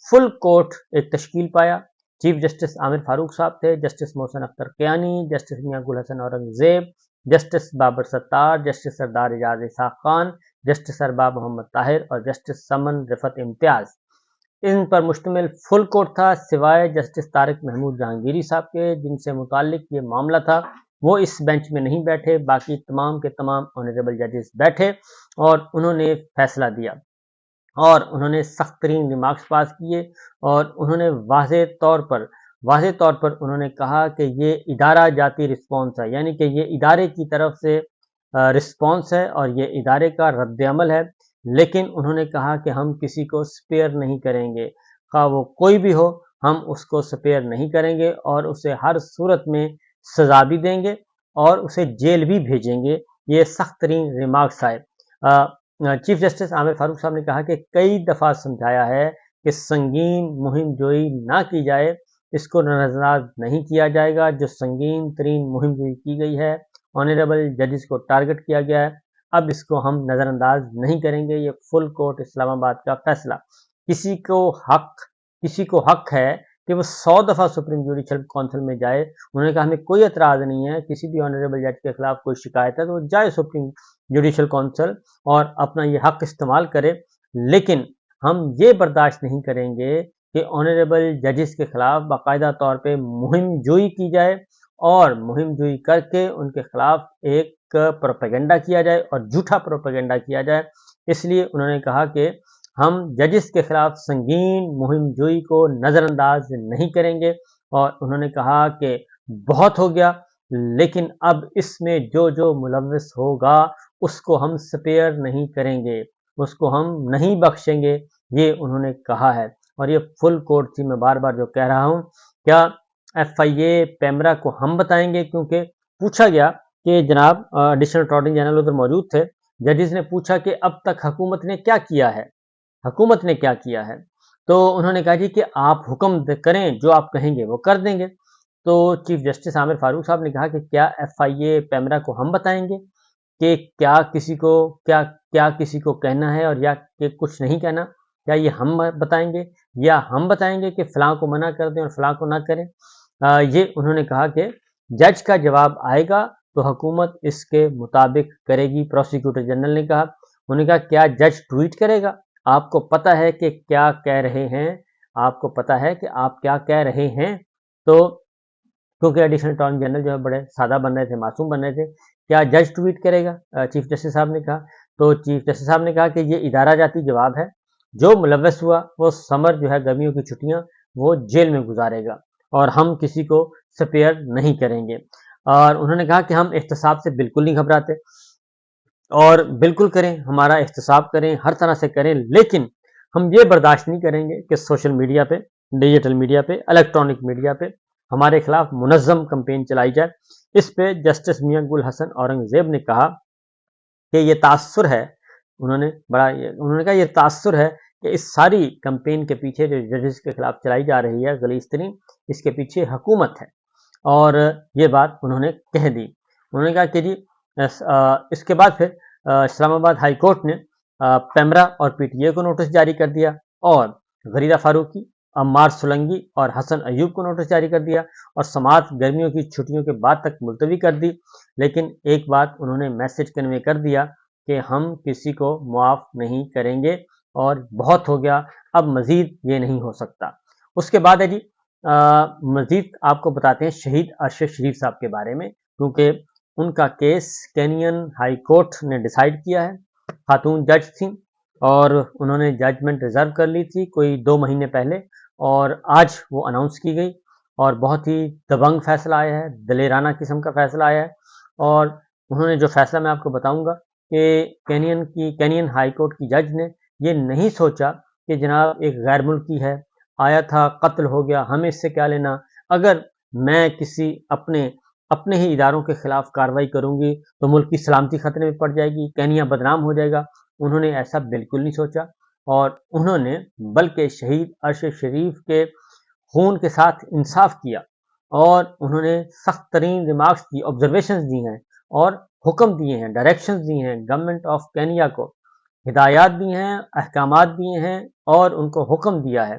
Full court ایک تشکیل پایا. چیف جسٹس عامر فاروق صاحب تھے, جسٹس محسن اختر کیانی, جسٹس میاں گل حسن اورنگزیب, جسٹس بابر ستار, جسٹس سردار اعجاز اسحاق خان, جسٹس ارباب محمد طاہر اور جسٹس سمن رفعت امتیاز. ان پر مشتمل فل کورٹ تھا, سوائے جسٹس طارق محمود جہانگیری صاحب کے, جن سے متعلق یہ معاملہ تھا. وہ اس بینچ میں نہیں بیٹھے, باقی تمام کے تمام آنریبل ججز بیٹھے اور انہوں نے فیصلہ دیا اور انہوں نے سخت ترین ریمارکس پاس کیے اور انہوں نے واضح طور پر انہوں نے کہا کہ یہ ادارہ جاتی رسپانس ہے, یعنی کہ یہ ادارے کی طرف سے رسپانس ہے اور یہ ادارے کا رد عمل ہے. لیکن انہوں نے کہا کہ ہم کسی کو سپیئر نہیں کریں گے, خواہ وہ کوئی بھی ہو, ہم اس کو سپیئر نہیں کریں گے اور اسے ہر صورت میں سزا بھی دیں گے اور اسے جیل بھی بھیجیں گے. یہ سخت ترین ریمارکس آئے. چیف جسٹس عامر فاروق صاحب نے کہا کہ کئی دفعہ سمجھایا ہے کہ سنگین مہم جوئی نہ کی جائے, اس کو نظر انداز نہیں کیا جائے گا. جو سنگین ترین مہم جوئی کی گئی ہے, آنریبل ججز کو ٹارگٹ کیا گیا ہے, اب اس کو ہم نظر انداز نہیں کریں گے. یہ فل کورٹ اسلام آباد کا فیصلہ. کسی کو حق ہے کہ وہ 100 دفعہ سپریم جوڈیشل کونسل میں جائے. انہوں نے کہا ہمیں کوئی اعتراض نہیں ہے, کسی بھی آنریبل جج کے خلاف کوئی شکایت ہے تو وہ جائے سپریم جوڈیشل کونسل اور اپنا یہ حق استعمال کرے. لیکن ہم یہ برداشت نہیں کریں گے کہ آنریبل ججز کے خلاف باقاعدہ طور پہ مہم جوئی کی جائے اور مہم جوئی کر کے ان کے خلاف ایک پروپیگنڈا کیا جائے اور جھوٹا پروپیگنڈا کیا جائے. اس لیے انہوں نے کہا کہ ہم ججز کے خلاف سنگین مہم جوئی کو نظر انداز نہیں کریں گے اور انہوں نے کہا کہ بہت ہو گیا, لیکن اب اس میں جو ملوث ہوگا اس کو ہم سپیئر نہیں کریں گے, اس کو ہم نہیں بخشیں گے, یہ انہوں نے کہا ہے. اور یہ فل کورٹ تھی. میں بار بار جو کہہ رہا ہوں, کیا ایف آئی اے پیمرا کو ہم بتائیں گے, کیونکہ پوچھا گیا کہ جناب ایڈیشنل اٹارنی جنرل ادھر موجود تھے, ججز نے پوچھا کہ اب تک حکومت نے کیا کیا ہے, تو انہوں نے کہا جی کہ آپ حکم کریں, جو آپ کہیں گے وہ کر دیں گے. تو چیف جسٹس عامر فاروق صاحب نے کہا کہ کیا ایف آئی اے پیمرا کو ہم بتائیں گے کہ کیا کسی کو کہنا ہے اور یا کہ کچھ نہیں کہنا, کیا یہ ہم بتائیں گے یا ہم بتائیں گے کہ فلاں کو منع کر دیں اور فلاں کو نہ کریں. یہ انہوں نے کہا کہ جج کا جواب آئے گا تو حکومت اس کے مطابق کرے گی. پروسیکیوٹر جنرل نے کہا, انہوں نے کہا کیا جج ٹویٹ کرے گا, آپ کو پتہ ہے کہ کیا کہہ رہے ہیں, تو کیونکہ ایڈیشنل اٹارنی جنرل جو ہے بڑے سادہ بن رہے تھے, معصوم بن رہے تھے, کیا جج ٹویٹ کرے گا, چیف جسٹس صاحب نے کہا. تو چیف جسٹس صاحب نے کہا کہ یہ ادارہ جاتی جواب ہے, جو ملوث ہوا وہ سمر جو ہے گرمیوں کی چھٹیاں وہ جیل میں گزارے گا اور ہم کسی کو سپیئر نہیں کریں گے. اور انہوں نے کہا کہ ہم احتساب سے بالکل نہیں گھبراتے اور بالکل کریں, ہمارا احتساب کریں, ہر طرح سے کریں, لیکن ہم یہ برداشت نہیں کریں گے کہ سوشل میڈیا پہ, ڈیجیٹل میڈیا پہ, الیکٹرانک میڈیا پہ ہمارے خلاف منظم کمپین چلائی جائے. اس پہ جسٹس میاں گل حسن اورنگزیب نے کہا کہ یہ تاثر ہے, انہوں نے کہا یہ تاثر ہے کہ اس ساری کمپین کے پیچھے جو ججز کے خلاف چلائی جا رہی ہے غلیظ ترین, اس کے پیچھے حکومت ہے. اور یہ بات انہوں نے کہہ دی. انہوں نے کہا کہ جی اس کے بعد پھر اسلام آباد ہائی کورٹ نے پیمرا اور پی ٹی اے کو نوٹس جاری کر دیا اور غریدہ فاروقی, عمار سلنگی اور حسن ایوب کو نوٹس جاری کر دیا اور سماعت گرمیوں کی چھٹیوں کے بعد تک ملتوی کر دی. لیکن ایک بات انہوں نے میسج کنوے کر دیا کہ ہم کسی کو معاف نہیں کریں گے اور بہت ہو گیا, اب مزید یہ نہیں ہو سکتا. اس کے بعد ہے جی مزید آپ کو بتاتے ہیں شہید ارشد شریف صاحب کے بارے میں, کیونکہ ان کا کیس کینین ہائی کورٹ نے ڈیسائیڈ کیا ہے. خاتون جج تھیں اور انہوں نے ججمنٹ ریزرو کر لی تھی کوئی 2 مہینے پہلے, اور آج وہ اناؤنس کی گئی اور بہت ہی دبنگ فیصلہ آیا ہے, دلیرانہ قسم کا فیصلہ آیا ہے. اور انہوں نے جو فیصلہ میں آپ کو بتاؤں گا کہ کینین ہائی کورٹ کی جج نے یہ نہیں سوچا کہ جناب ایک غیر ملکی ہے, آیا تھا, قتل ہو گیا, ہمیں اس سے کیا لینا, اگر میں کسی اپنے ہی اداروں کے خلاف کارروائی کروں گی تو ملک کی سلامتی خطرے میں پڑ جائے گی, کینیا بدنام ہو جائے گا. انہوں نے ایسا بالکل نہیں سوچا اور انہوں نے بلکہ شہید ارشد شریف کے خون کے ساتھ انصاف کیا اور انہوں نے سخت ترین ریمارکس کی, آبزرویشنز دی ہیں اور حکم دیے ہیں, ڈائریکشنز دی ہیں گورنمنٹ آف کینیا کو, ہدایات دی ہیں, احکامات دیے ہیں اور ان کو حکم دیا ہے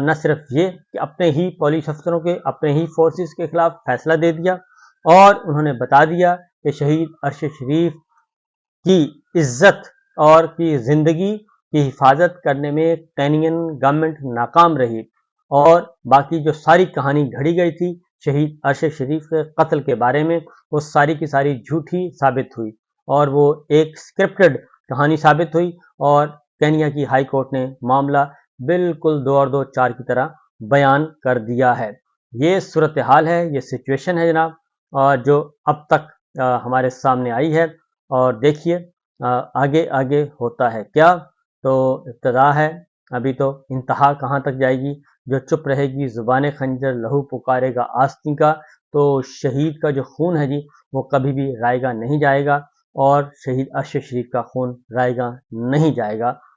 نہ صرف یہ کہ اپنے ہی پولیس افسروں کے، اپنے ہی فورسز کے خلاف فیصلہ دے دیا، اور انہوں نے بتا دیا کہ شہید ارشد شریف کی عزت اور کی زندگی کی حفاظت کرنے میں کینین گورنمنٹ ناکام رہی، اور باقی جو ساری کہانی گھڑی گئی تھی شہید ارشد شریف کے قتل کے بارے میں، وہ ساری کی ساری جھوٹی ثابت ہوئی، اور وہ ایک سکرپٹڈ کہانی ثابت ہوئی، اور کینیا کی ہائی کورٹ نے معاملہ بالکل 2 اور 2 4 کی طرح بیان کر دیا ہے۔ یہ صورتحال ہے، یہ سچویشن ہے جناب، اور جو اب تک ہمارے سامنے آئی ہے، اور دیکھیے آگے آگے ہوتا ہے کیا۔ تو ابتدا ہے، ابھی تو انتہا کہاں تک جائے گی۔ جو چپ رہے گی زبان خنجر، لہو پکارے گا آستین کا، تو شہید کا جو خون ہے جی وہ کبھی بھی رائے گا نہیں جائے گا، اور شہید ارشد شریف کا خون رائے گا نہیں جائے گا۔